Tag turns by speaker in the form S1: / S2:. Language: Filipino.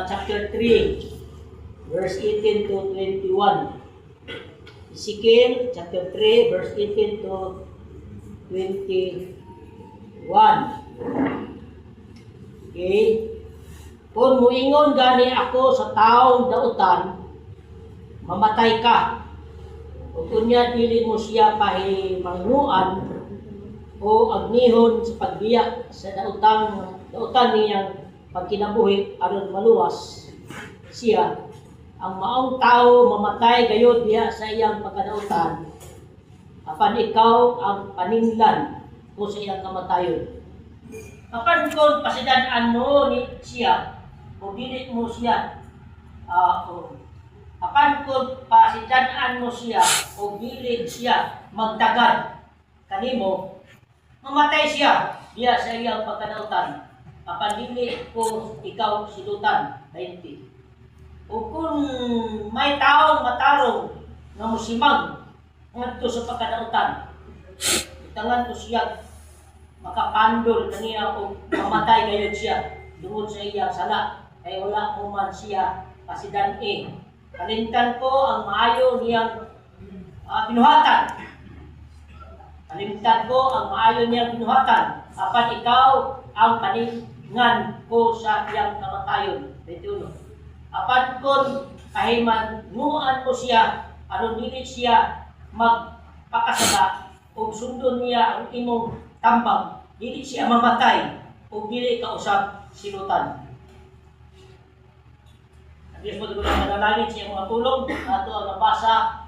S1: Chapter 3, verse 18 to 21. Ezekiel, chapter 3, verse 18 to 21. Okay? Kung muingon gani ako sa taong dautan, mamatay ka. O kunya dili mo siya pahimangnuan o agnihon sa pagbiya sa dautan niyang pagkinabuhi aron maluwas siya, ang maong tao mamatay gayud diha sa iyang pagkadautan, apan ikaw ang paninglan o sa iyang kamatayon. Apan kung pasidan-an mo ni siya o dili mo siya apan kung pasidan-an mo siya o dili siya magtagad kanimo, mamatay siya diha sa iyang pagkadautan, apan dili ko ikaw silutan. 20. O kung may taong matarong nga musimang ngadto sa pagkadautan, itangan ko siya makapandol kaniya o mamatay gayud siya tungod sa iyang sala, kay wala mo man siya pasidan-i. Kalimtan ko ang maayo niyang binuhatan. Kalimtan ko ang maayo niyang binuhatan, apan ikaw ang paningan ko sa iyang kamatayon. 21. Apan kung kahimanuan ko siya, aron dili siya magpakasaba o sundon niya ang imong tambang, dili siya mamatay o dili kausap silutan. Ang Diyos mo, tulong manalangin siya mga tulong, ato ang nabasa